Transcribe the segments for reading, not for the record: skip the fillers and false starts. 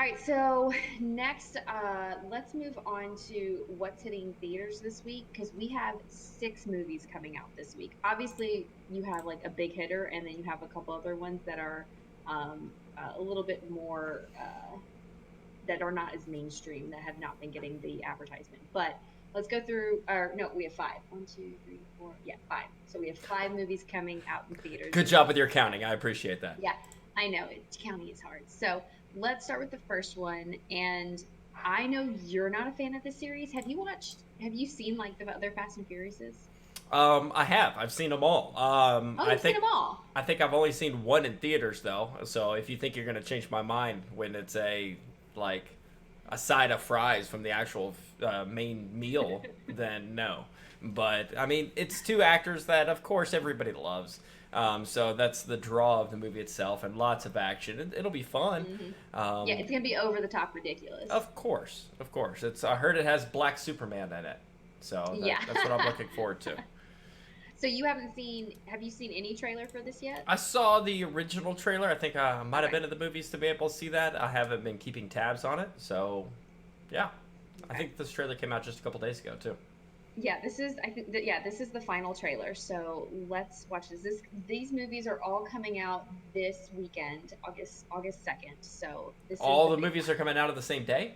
All right, so next, let's move on to what's hitting theaters this week because we have 6 movies coming out this week. Obviously, you have like a big hitter, and then you have a couple other ones that are a little bit more that are not as mainstream that have not been getting the advertisement. But let's go through. Or no, we have 5. 1, 2, 3, 4. Yeah, 5. So we have 5 movies coming out in theaters Good this job week. with your counting. I appreciate that. Yeah, I know counting is hard. So let's start with the first one. And I know you're not a fan of the series. Have you seen like the other Fast and Furiouses? I have. I've seen them all. Oh, you've seen them all. I think I've only seen one in theaters though. So if you think you're gonna change my mind when it's like a side of fries from the actual main meal, then no. But I mean, it's two actors that of course everybody loves. So that's the draw of the movie itself, and lots of action. It'll be fun. Hmm. Yeah, Um, it's gonna be over the top ridiculous. of course, of course. It's I heard it has Black Superman in it, so Yeah. that's what I'm looking forward to. So you haven't seen? Have you seen any trailer for this yet? I saw the original trailer. I think I might have Okay. been to the movies to be able to see that. I haven't been keeping tabs on it, so yeah. I Okay. think this trailer came out just a couple days ago too. Yeah, this is. I think that yeah, this is the final trailer. So let's watch this. These movies are all coming out this weekend, August 2nd. So this is All the the big movies one. are coming out at the same day.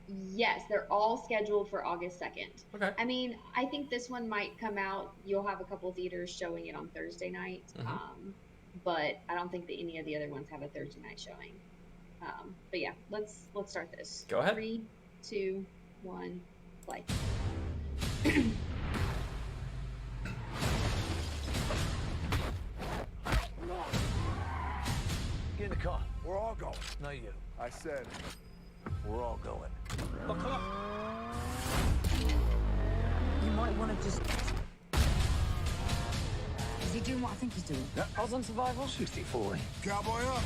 Yes, they're all scheduled for August 2nd. Okay. I mean, I think this one might come out. You'll have a couple theaters showing it on Thursday night, Hmm. but I don't think that any of the other ones have a Thursday night showing. But yeah, let's start this. Go ahead. 3, 2, 1, play. Get in the car. We're all going. Not you. I said, We're all going. buckle up. You might want to just. Is he doing what I think he's doing? Yeah. Odds on survival? 60-40. Cowboy up.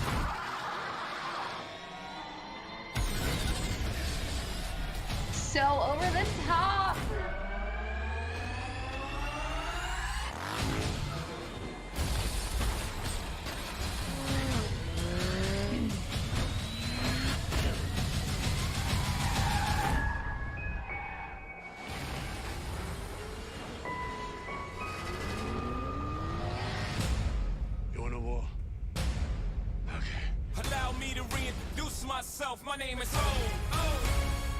So over the top. You want a war? Okay. Allow me to reintroduce myself. My name is O.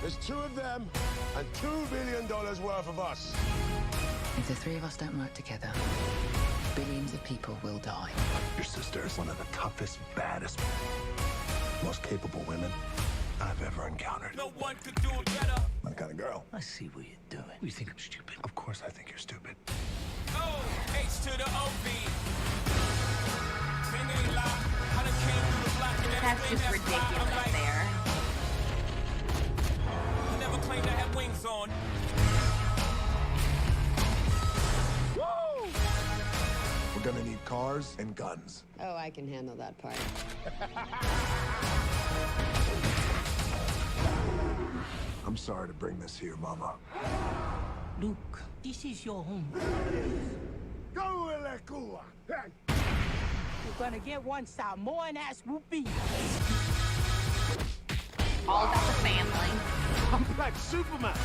There's 2 of them and $2 billion worth of us. If the 3 of us don't work together, billions of people will die. Your sister is one of the toughest, baddest, most capable women I've ever encountered. No one could do it better. My kind of girl. I see what you're doing. You think I'm stupid? Of course I think you're stupid. O, H to the O-B. Thing ain't lie. I done came through the block and That's everything just that's fly. I'm ridiculous like, there. I never claimed I had wings on. Woo! We're gonna need cars and guns. Oh, I can handle that part. I'm sorry to bring this here, Mama. Luke, this is your home. Go, Elekua! Hey! You're gonna get one Samoan ass whoopee. All about the family. I'm like Superman.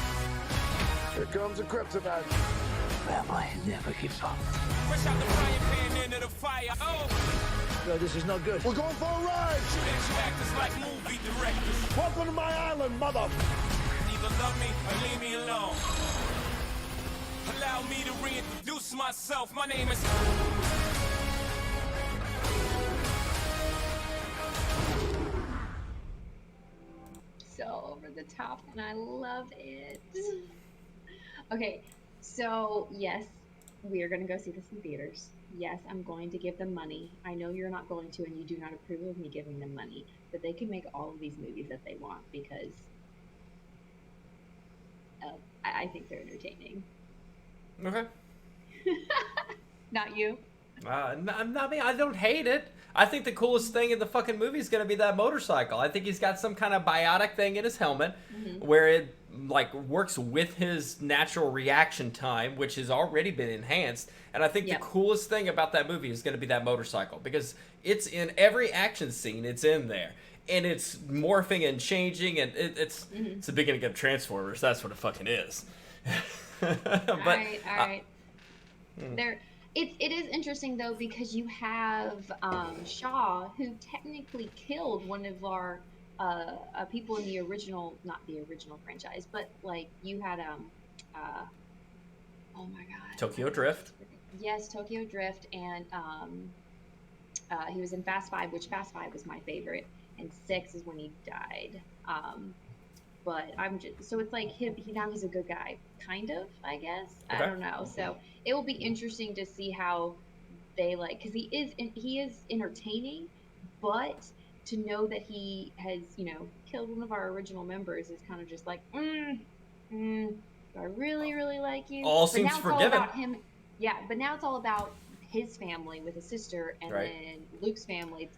Here comes a kryptonite. Family never gives up. Fresh out the frying pan into the fire. Oh, No, this is not good. We're going for a ride! bitch actors like movie directors. Welcome to my island, mother! Either love me or leave me alone. Allow me to reintroduce myself. My name is. So over the top, and I love it. Okay, so yes, we are going to go see this in theaters. Yes, I'm going to give them money. I know you're not going to, and you do not approve of me giving them money, but they can make all of these movies that they want because I think they're entertaining. Okay. Not you? Not me. I don't hate it. I think the coolest thing in the fucking movie is gonna be that motorcycle. I think he's got some kind of biotic thing in his helmet where it like works with his natural reaction time, which has already been enhanced. And I think Yep. the coolest thing about that movie is gonna be that motorcycle because it's in every action scene. It's in there. and it's morphing and changing, and it's the beginning of Transformers. That's what it fucking is. But all right. It is interesting though because you have Shaw, who technically killed one of our people in the original, not the original franchise, but like you had uh oh my god, Tokyo Drift. yes, Tokyo Drift, and he was in Fast Five, which Fast Five was my favorite, and six is when he died. But I'm just so it's like him. He now he's a good guy, kind of. I guess I Okay. don't know. So it will be interesting to see how they like because he is entertaining, but to know that he has killed one of our original members is kind of just like do I really like you? All But seems now it's all forgiven. about him. Yeah, but now it's all about his family with his sister, and Right. then Luke's family.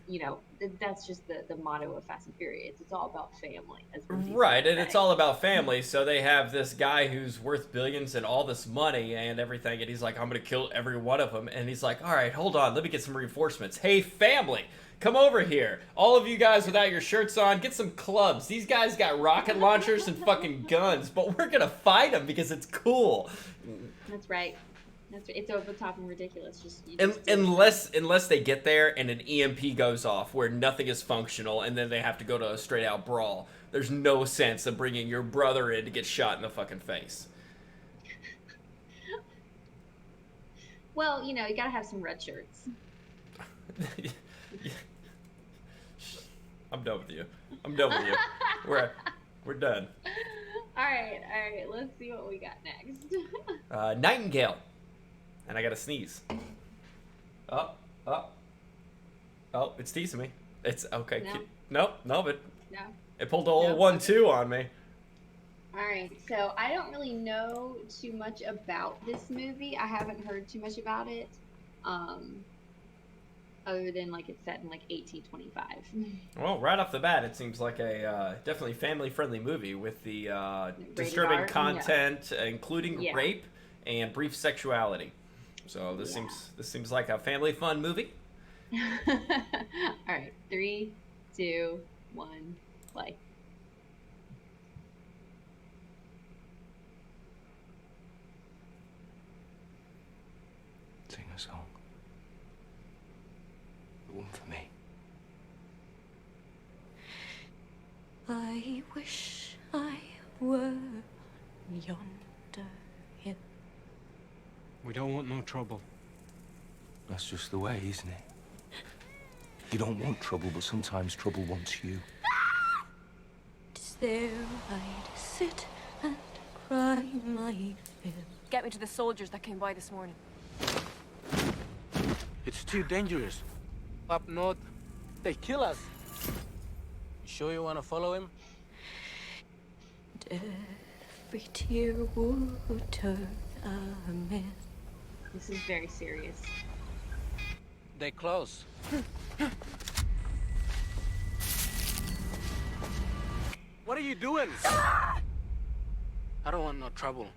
That's just the motto of Fast and Furious. It's all about family. As Vin Diesel Right, would and it's say. all about family. So they have this guy who's worth billions and all this money and everything, and he's like, I'm gonna kill every one of them. And he's like, all right, hold on, let me get some reinforcements. Hey, family, come over here. All of you guys without your shirts on, get some clubs. These guys got rocket launchers and fucking guns, but we're gonna fight them because it's cool. That's right. It's over the top and ridiculous. You just do it. Unless they get there and an EMP goes off where nothing is functional, and then they have to go to a straight out brawl. There's no sense of bringing your brother in to get shot in the fucking face. Well, you gotta have some red shirts. I'm done with you. We're done. All right. Let's see what we got next. Nightingale, and I gotta sneeze. Oh, it's teasing me. It's okay. No. No, but No. it pulled the old No. 1-2 on me. All right. So I don't really know too much about this movie. I haven't heard too much about it. Other than like it's set in like 1825. Well, right off the bat, it seems like a definitely family-friendly movie with the disturbing R? content, including Yeah. rape and brief sexuality. So this seems like a family fun movie. All right. 3, 2, 1, play. Sing a song. The one for me. I wish I were yonder hill. We don't want no trouble. That's just the way, isn't it? You don't want trouble, but sometimes trouble wants you. 'Tis there I'd sit and cry my fill. Get me to the soldiers that came by this morning. It's too dangerous. Up north, they kill us. You sure you want to follow him? Every tear would turn a man. This is very serious. They close. What are you doing? I don't want no trouble.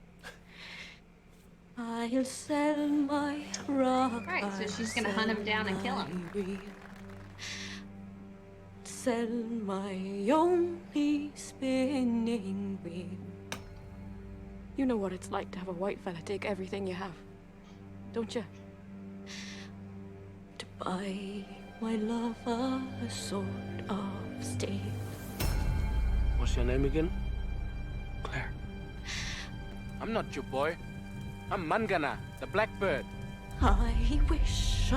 I'll sell my rock. Right, so she's gonna hunt him down and kill him. Sell my only spinning wheel. You know what it's like to have a white fella take everything you have, don't you? To buy my love a sword of steel. What's your name again? Claire. I'm not your boy. I'm Mangana, the blackbird. I wish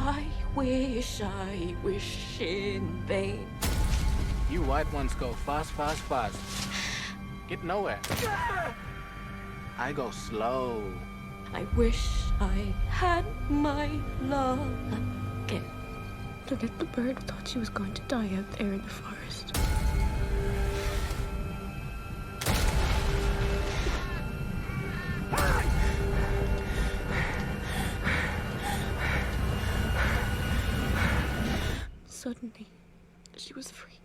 in vain. You white ones go fast. Get nowhere. I go slow. I wish I had my love again. The little bird thought she was going to die out there in the forest. Suddenly, she was free.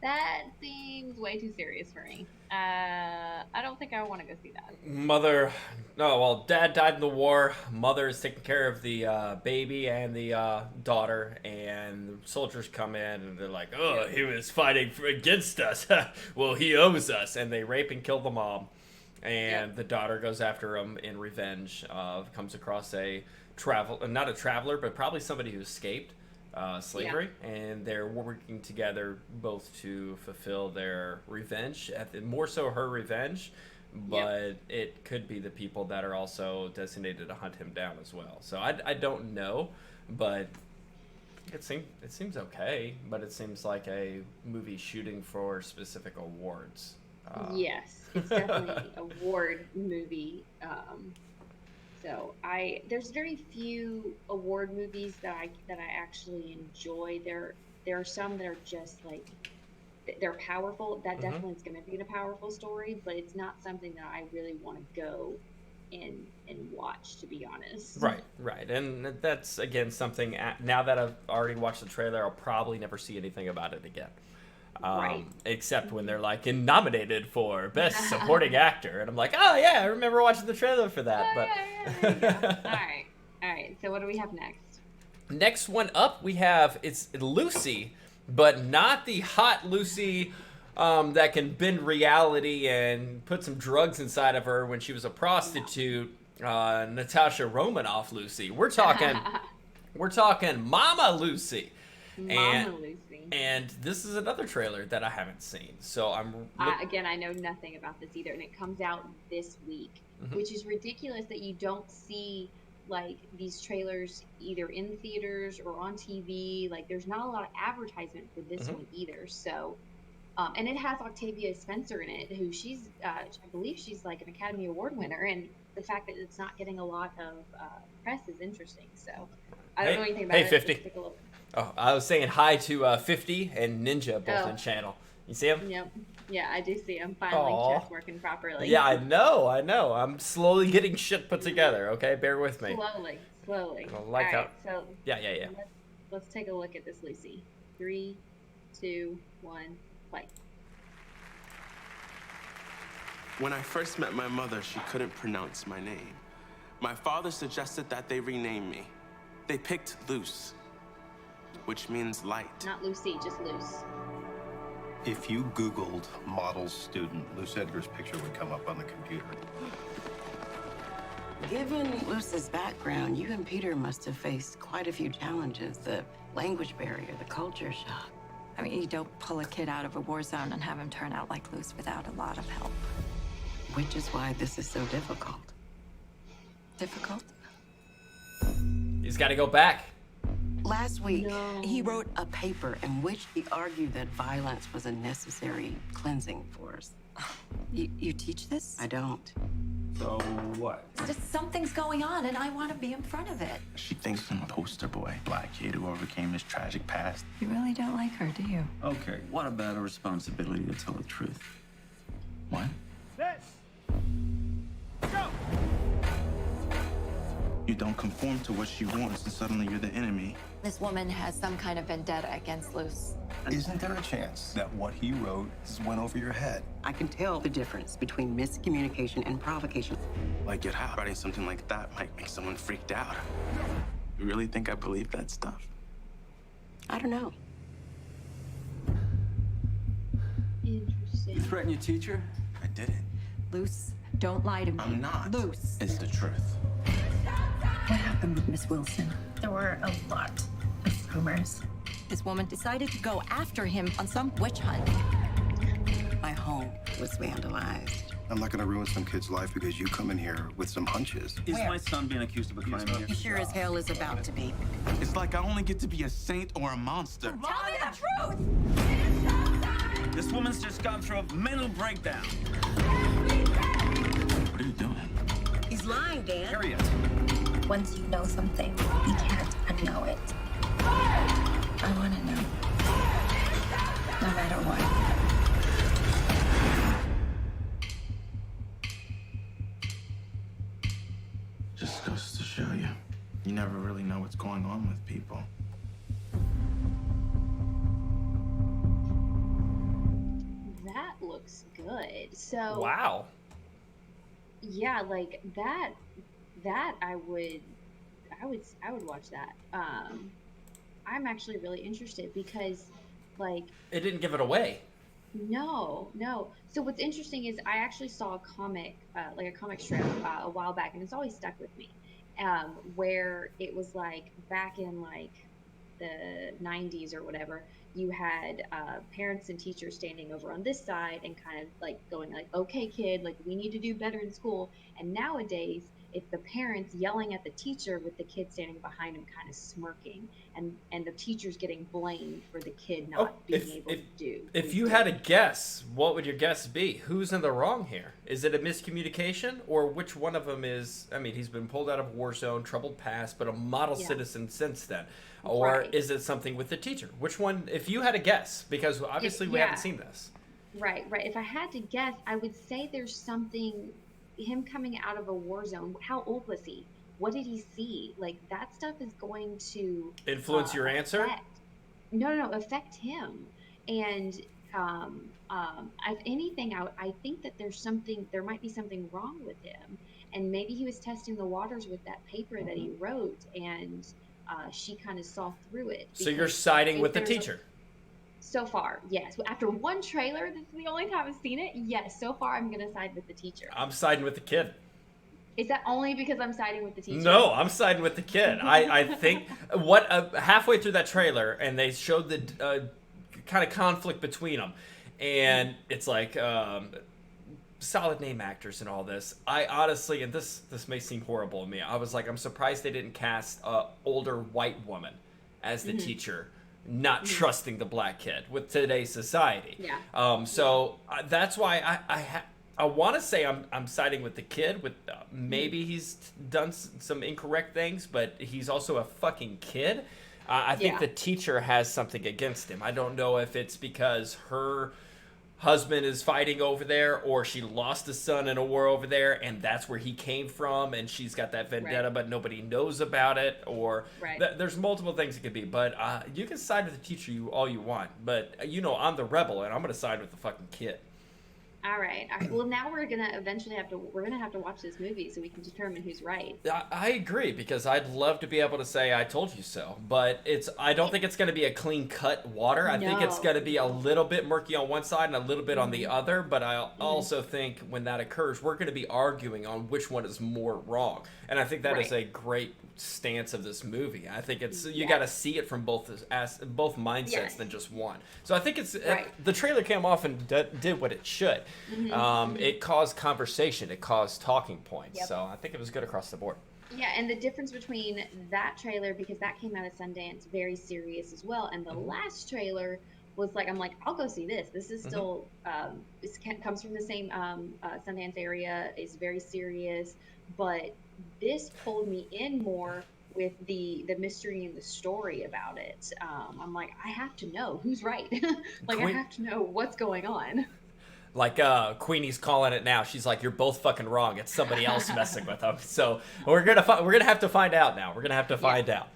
That seems way too serious for me. I I don't think I want to go see that. Mother, no, well, dad died in the war. Mother is taking care of the baby and the daughter, and the soldiers come in and they're like, "Oh, he was fighting against us. Well, he owes us." And they rape and kill the mom, and the daughter goes after him in revenge. Comes across not a traveler, but probably somebody who escaped slavery, and they're working together both to fulfill their revenge, more so her revenge, but it could be the people that are also designated to hunt him down as well. So I don't know, but it seems okay, but it seems like a movie shooting for specific awards. Yes, it's definitely an award movie. So there's very few award movies that I actually enjoy. There are some that are just like they're powerful. That definitely is going to be a powerful story, but it's not something that I really want to go and watch, to be honest. Right, and that's again something. Now that I've already watched the trailer, I'll probably never see anything about it again. Except when they're like nominated for best supporting actor, and I'm like, oh yeah, I remember watching the trailer for that. All right. So what do we have next? Next one up, we have it's Lucy, but not the hot Lucy that can bend reality and put some drugs inside of her when she was a prostitute. Natasha Romanoff Lucy. We're talking Mama Lucy. Mama Lucy. And this is another trailer that I haven't seen. So again, I know nothing about this either, and it comes out this week, which is ridiculous that you don't see like these trailers either in theaters or on TV. Like, there's not a lot of advertisement for this one either. So, and it has Octavia Spencer in it, who I believe she's like an Academy Award winner, and the fact that it's not getting a lot of press is interesting. So, I don't know anything about it. Hey, 50. Oh, I was saying hi to 50 and Ninja, both on channel. You see them? Yep. Yeah, I do see them. Finally, just working properly. Yeah, I know. I'm slowly getting shit put together, okay? Bear with me. Slowly. All right, so yeah. Let's take a look at this, Lucy. 3, 2, 1, play. When I first met my mother, she couldn't pronounce my name. My father suggested that they rename me. They picked Luce, which means light. Not Lucy, just Luce. If you Googled model student, Luce Edgar's picture would come up on the computer. Given Luce's background, you and Peter must have faced quite a few challenges. The language barrier, the culture shock. I mean, you don't pull a kid out of a war zone and have him turn out like Luce without a lot of help. Which is why this is so difficult. Difficult? He's got to go back. Last week, he wrote a paper in which he argued that violence was a necessary cleansing force. You teach this? I don't. So what? Just something's going on, and I want to be in front of it. She thinks I'm a poster boy, black kid who overcame his tragic past. You really don't like her, do you? Okay, what about a responsibility to tell the truth? What? Go! You don't conform to what she wants, and suddenly you're the enemy. This woman has some kind of vendetta against Luce. Isn't there a chance that what he wrote just went over your head? I can tell the difference between miscommunication and provocation. Like it how writing something like that might make someone freaked out. You really think I believe that stuff? I don't know. Interesting. You threaten your teacher? I didn't. Luce, don't lie to me. I'm not. Luce. It's the truth. What happened with Miss Wilson? There were a lot of rumors. This woman decided to go after him on some witch hunt. My home was vandalized. I'm not gonna ruin some kid's life because you come in here with some hunches. Is my son being accused of a crime here? He sure as hell is about to be. It's like I only get to be a saint or a monster. Tell me the truth! This woman's just gone through a mental breakdown. What are you doing? He's lying, Dan. Period. Once you know something, you can't unknow it. I want to know. No matter what. Just goes to show you. You never really know what's going on with people. That looks good. So Wow. yeah, like that I would watch that. I'm actually really interested because like It didn't give it away. no, no. So what's interesting is I actually saw a comic, like a comic strip, a while back, and it's always stuck with me. Where it was like back in like the 90s or whatever, you had parents and teachers standing over on this side and kind of like going like, "Okay, kid, like we need to do better in school." And nowadays, it's the parents yelling at the teacher with the kid standing behind him, kind of smirking, and the teacher's getting blamed for the kid Oh, not being able to do. if you had a guess, what would your guess be? Who's in the wrong here? Is it a miscommunication, or which one of them is? I mean, he's been pulled out of a war zone, troubled past, but a model citizen since then. Or is it something with the teacher? Which one? If you had a guess, because obviously we haven't seen this. Right, right. If I had to guess, I would say there's something, him coming out of a war zone. How old was he? What did he see? Like that stuff is going to Influence your answer? Affect him. And if anything, I think that there might be something wrong with him. And maybe he was testing the waters with that paper that he wrote, and she kind of saw through it. So you're siding with the teacher? So far, yes. After one trailer, this is the only time I've seen it. Yes, so far I'm gonna side with the teacher. I'm siding with the kid. Is that only because I'm siding with the teacher? No, I'm siding with the kid. I think halfway through that trailer, and they showed the kind of conflict between them, and it's like solid name actors and all this. I honestly, and this may seem horrible to me, I was like, I'm surprised they didn't cast a older white woman as the teacher, not trusting the black kid with today's society. Yeah. That's why I want to say I'm siding with the kid. With maybe he's done some incorrect things, but he's also a fucking kid. I think the teacher has something against him. I don't know if it's because her husband is fighting over there, or she lost a son in a war over there, and that's where he came from, and she's got that vendetta, but nobody knows about it, or there's multiple things it could be. But you can side with the teacher all you want, but I'm the rebel, and I'm gonna side with the fucking kid. All right. Well, now we're gonna have to watch this movie so we can determine who's right. I agree, because I'd love to be able to say I told you so, but I don't think it's going to be a clean cut water. I think it's going to be a little bit murky on one side and a little bit on the other, but I also think when that occurs, we're going to be arguing on which one is more wrong. And I think that is a great stance of this movie. I think it's you got to see it from both mindsets than just one. So I think it's the trailer came off and did what it should. It caused conversation, it caused talking points. So I think it was good across the board. Yeah, and the difference between that trailer, because that came out of Sundance, very serious as well, and the last trailer was like, I'm like, I'll go see this. This is still comes from the same Sundance area, is very serious, but this pulled me in more with the mystery and the story about it. I'm like, I have to know who's right. I have to know what's going on. Like Queenie's calling it now. She's like, "You're both fucking wrong. It's somebody else messing with them." So we're gonna have to find out now. We're gonna have to find out.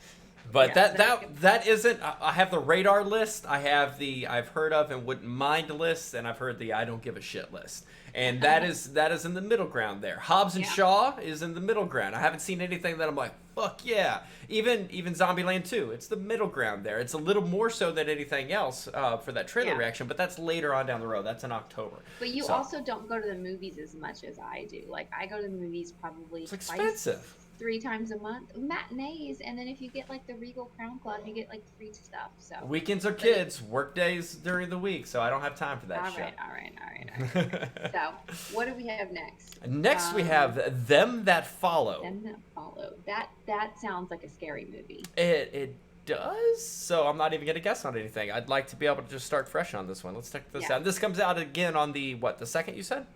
But that isn't. I have the radar list. I have the I've heard of and wouldn't mind list, and I've heard the I don't give a shit list. And that is in the middle ground there. Hobbs and Shaw is in the middle ground. I haven't seen anything that I'm like, fuck yeah. Even Zombieland 2, it's the middle ground there. It's a little more so than anything else for that trailer reaction, but that's later on down the road. That's in October. But you also don't go to the movies as much as I do. Like, I go to the movies probably it's expensive. 3 times a month, matinees, and then if you get like the Regal Crown Club, you get like free stuff. So weekends are kids, work days during the week, so I don't have time for that shit. All right. So what do we have next? Next we have Them That Follow. Them That Follow. That sounds like a scary movie. It does. So I'm not even gonna guess on anything. I'd like to be able to just start fresh on this one. Let's check this out. This comes out again on the second you said?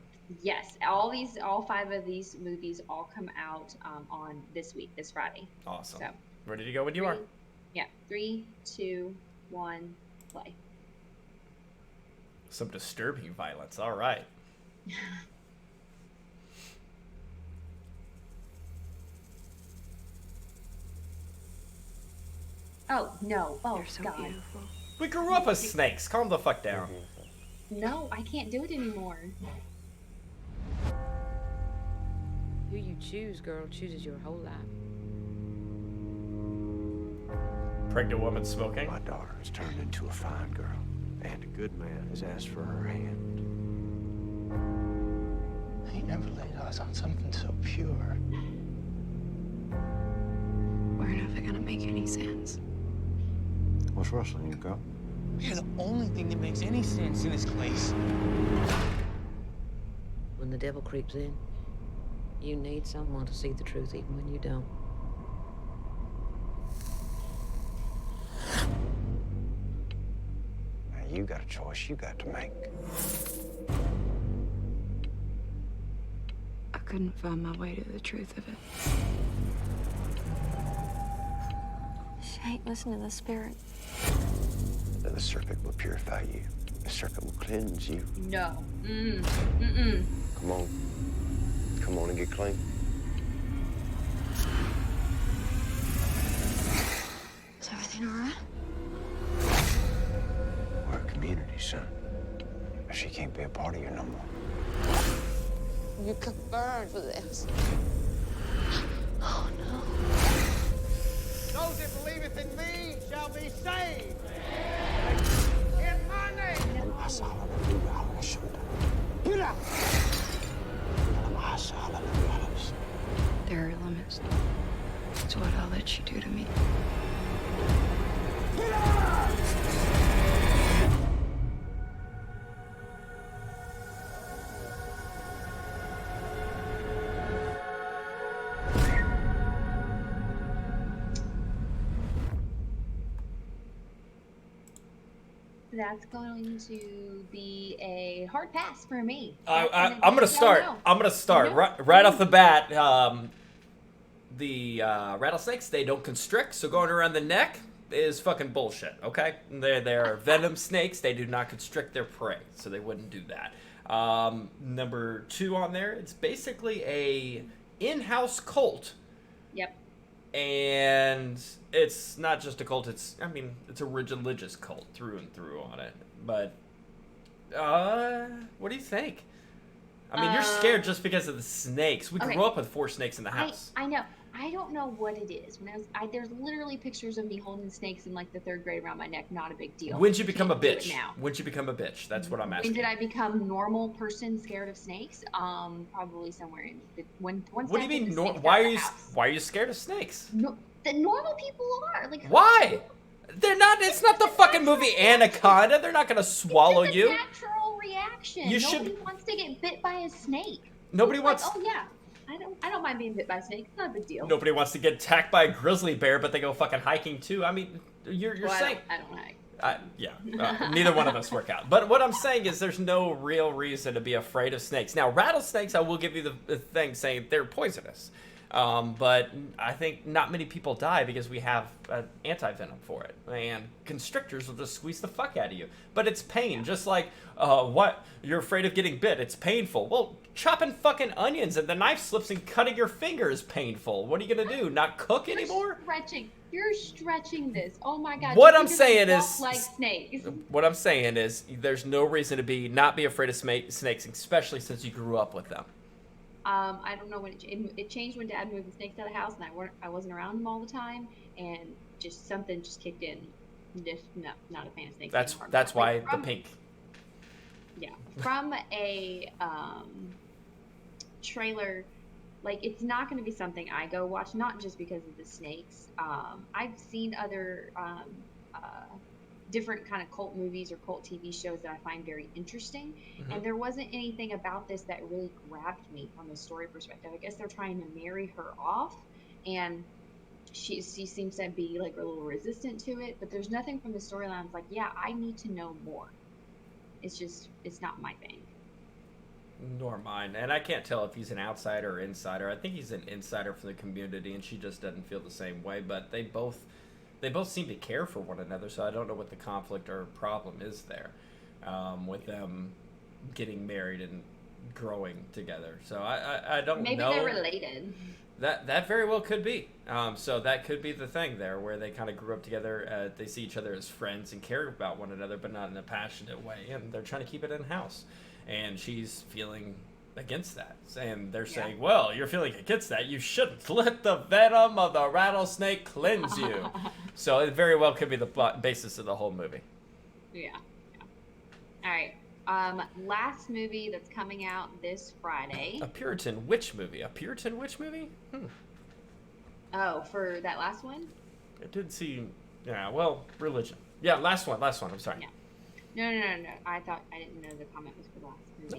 Yes, all 5 of these movies all come out on this Friday. Awesome. So, ready to go when you are? Yeah. 3, 2, 1, play. Some disturbing violence. All right. Oh no! Oh You're so God! beautiful. We grew up as snakes. Calm the fuck down. No, I can't do it anymore. Who you choose, girl, chooses your whole life. Pregnant woman smoking. My daughter has turned into a fine girl, and a good man has asked for her hand. I ain't never laid eyes on something so pure. We're never gonna make any sense. What's rustling, you girl? You're the only thing that makes any sense in this place. When the devil creeps in, you need someone to see the truth even when you don't. Now you got a choice you got to make. I couldn't find my way to the truth of it. She ain't listening to the spirit. The serpent will purify you. The serpent will cleanse you. No. Come on. Come on and get clean. Is everything all right? We're a community, son. She can't be a part of you no more. You could burn for this. Oh, no. Those that believeth in me shall be saved. In my name. There are limits to what I'll let you do to me. That's going to be a hard pass for me. I'm gonna start. I'm gonna start right off the bat. The rattlesnakes, they don't constrict, so going around the neck is fucking bullshit. Okay, they're venom snakes. They do not constrict their prey, so they wouldn't do that. Number 2 on there, it's basically a in-house cult. Yep. And it's not just a cult, it's a religious cult through and through on it. But what do you think? I mean, you're scared just because of the snakes. We grew up with 4 snakes in the house. I know. I don't know what it is. When there's literally pictures of me holding snakes in like the 3rd grade around my neck. Not a big deal. When'd you become a Can't do it bitch? now. When'd you become a bitch? That's what I'm asking. When did I become normal person scared of snakes? Probably somewhere in once. What do you mean? Why Why are you scared of snakes? No, the normal people are like. Why? They're not. It's not the fucking movie Anaconda. They're not gonna swallow It's you. a natural reaction. Nobody wants to get bit by a snake. Nobody It's wants. Like, oh yeah, I don't mind being bit by a snake. It's not a big deal. Nobody wants to get attacked by a grizzly bear, but they go fucking hiking too. I mean, you're Well, saying. I don't hike. Yeah, neither one of us work out. But what I'm saying is there's no real reason to be afraid of snakes. Now, rattlesnakes, I will give you the thing saying they're poisonous. But I think not many people die because we have anti-venom for it. And constrictors will just squeeze the fuck out of you. But it's pain, just like, what? You're afraid of getting bit. It's painful. Well, chopping fucking onions and the knife slips and cutting your finger is painful. What are you going to do? Not cook anymore? You're stretching this. Oh my god. What just I'm because saying I is, don't like snakes. What I'm saying is, there's no reason to not be afraid of snakes, especially since you grew up with them. I don't know when it changed when Dad moved the snakes out of the house, and I wasn't around them all the time, and just something just kicked in. Just not a fan of snakes. That's why the pink. Yeah, from a trailer. Like, it's not going to be something I go watch, not just because of the snakes. I've seen other different kind of cult movies or cult TV shows that I find very interesting. Mm-hmm. And there wasn't anything about this that really grabbed me from a story perspective. I guess they're trying to marry her off, and she seems to be like a little resistant to it. But there's nothing from the storyline that's like, yeah, I need to know more. It's not my thing. Nor mine. And I can't tell if he's an outsider or insider. I think he's an insider for the community, and she just doesn't feel the same way. But they both seem to care for one another, so I don't know what the conflict or problem is there with them getting married and growing together. So I don't know. Maybe they're related. That very well could be. So that could be the thing there, where they kind of grew up together. They see each other as friends and care about one another, but not in a passionate way, and they're trying to keep it in house. And she's feeling against that, and they're saying, well, you're feeling against that, you shouldn't let the venom of the rattlesnake cleanse you. So it very well could be the basis of the whole movie. Yeah. All right. Last movie that's coming out this Friday. A Puritan witch movie. A Puritan witch movie? Oh, for that last one? It did seem, yeah, well, religion. Yeah, last one, I'm sorry. Yeah. No. I didn't know the comment was for the last movie.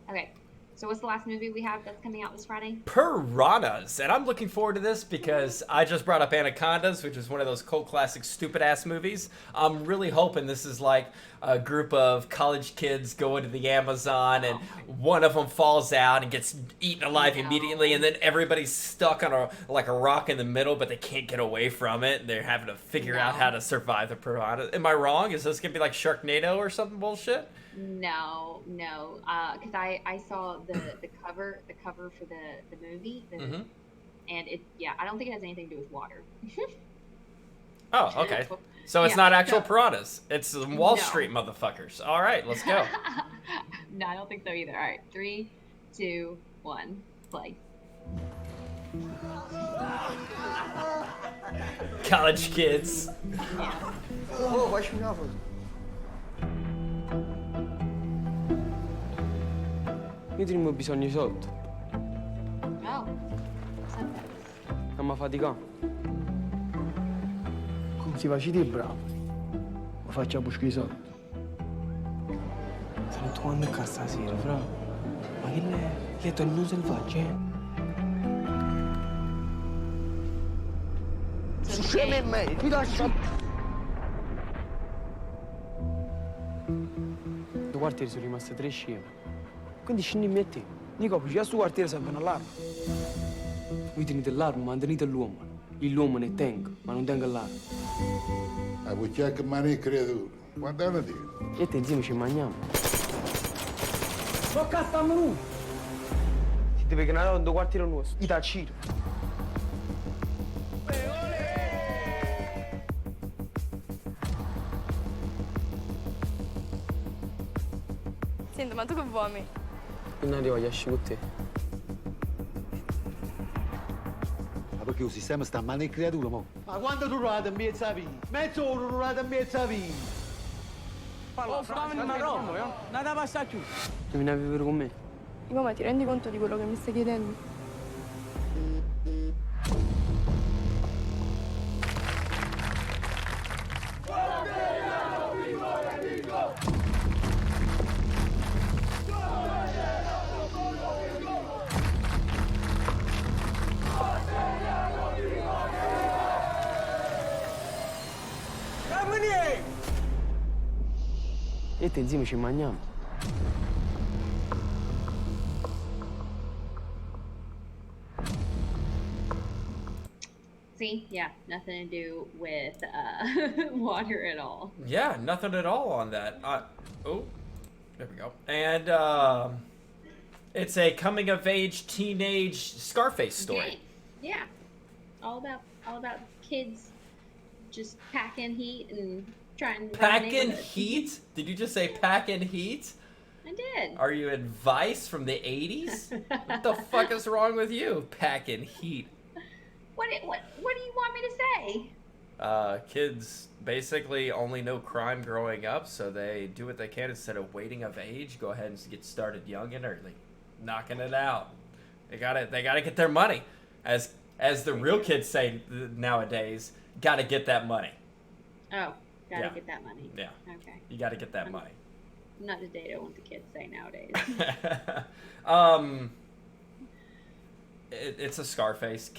No. Okay. So what's the last movie we have that's coming out this Friday? Piranhas. And I'm looking forward to this because I just brought up Anacondas, which is one of those cult classic stupid-ass movies. I'm really hoping this is like a group of college kids going to the Amazon and one of them falls out and gets eaten alive immediately, and then everybody's stuck on a rock in the middle, but they can't get away from it. They're having to figure out how to survive the piranhas. Am I wrong? Is this going to be like Sharknado or something bullshit? No, because I saw the cover for the movie, and I don't think it has anything to do with water. Oh, okay. So it's not actual piranhas. It's Wall Street motherfuckers. All right, let's go. No, I don't think so either. All right, 3, 2, 1, play. College kids. Oh, why should we have Io ti ho bisogno di soldi. Oh. Non mi fatica. Come si face te bravo? Ma faccia a buscare i soldi. Sono tu quando è stasera, fra. Ma che è tornato selvaggio, Sono scemi e me, ti lascio. Due quartieri sono rimaste 3 sceme. Quindi scendi e te. Dico, già questo quartiere serve un allarme. Voi tenete l'arma, ma tenete l'uomo. Io l'uomo ne tengo, ma non tengo l'arma. A voi che mani creatura. Guardate te. E te insieme ci mangiamo. Ma cazzo nu! Si deve chiamare un due quartiere nostro. I tacito. Senti, ma tu che vuoi? Non arrivo a esci con te. Ma perché il sistema sta a mani creatura, mo? Ma quando tu rurate in mezza via? Mezz'ora rurate in mezza via! Oh, fammi il marrone, non da passare più. Tu vieni a vivere con me? Dico, ma ti rendi conto di quello che mi stai chiedendo? E te insieme ci mangiamo. See, yeah, nothing to do with water at all. Yeah, nothing at all on that. Oh, there we go. And it's a coming-of-age teenage Scarface story. Okay. Yeah, all about kids just packing heat and trying to Packing heat? Did you just say packing heat? I did. Are you in Vice from the 80s? What the fuck is wrong with you? Packing heat. What do you want me to say? Kids basically only know crime growing up, so they do what they can instead of waiting of age. Go ahead and get started young and early, knocking it out. They gotta get their money, as the real kids say nowadays. Gotta get that money. Oh, gotta get that money. Yeah. Okay. You gotta get that money. Not to date what the kids say nowadays. It's a Scarface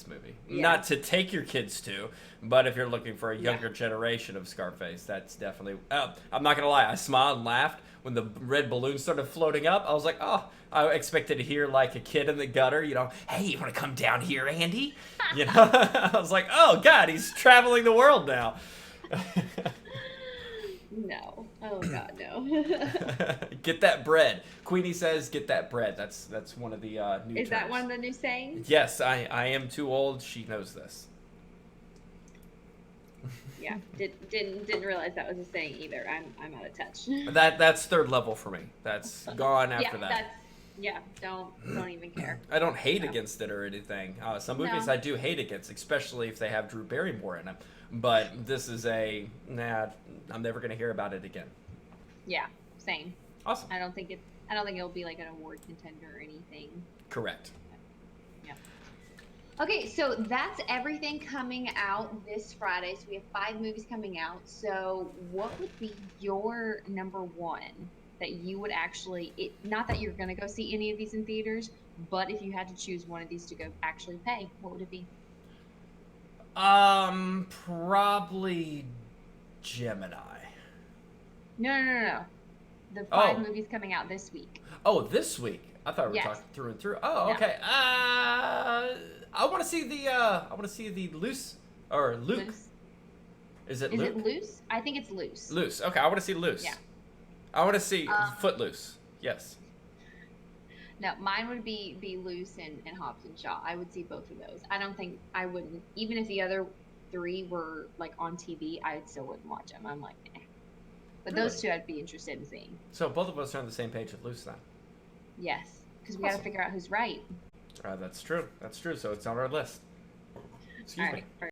movie. Yeah. Not to take your kids to, but if you're looking for a younger generation of Scarface, that's definitely. I'm not gonna lie, I smiled and laughed when the red balloon started floating up. I was like, oh, I expected to hear like a kid in the gutter, hey, you want to come down here, Andy? I was like, oh God, he's traveling the world now. No. Oh God, no. Get that bread. Queenie says, "Get that bread." That's one of the new. Is terms. that one of the new sayings? Yes, I am too old. She knows this. Yeah, didn't realize that was a saying either. I'm out of touch. That's third level for me. That's gone after that. Yeah, don't even care. I don't hate against it or anything. Some movies No. I do hate against, especially if they have Drew Barrymore in them. But this is I'm never gonna hear about it again. Yeah, same. Awesome. I don't think it'll be like an award contender or anything. Correct. Yeah. Okay, so that's everything coming out this Friday. So we have 5 movies coming out. So what would be your number one that you would actually, not that you're going to go see any of these in theaters, but if you had to choose one of these to go actually pay, what would it be? Probably Gemini. No. The 5 movies coming out this week. Oh, this week. I thought we were Yes. talking through and through. Oh, No. okay. I want to see the Luce or Luke. Luce. Is it Is Luke? it Luce? I think it's Luce. Luce. Okay, I want to see Luce. Yeah. I want to see Footloose. Yes. No, mine would be Luce and Hobbs and Shaw. I would see both of those. I don't think I wouldn't, even if the other 3 were like on TV, I still wouldn't watch them. I'm like, eh. But those 2 I'd be interested in seeing. So both of us are on the same page with Luce then. Yes, because we got to figure out who's right. That's true. That's true. So it's on our list. Excuse All me. right.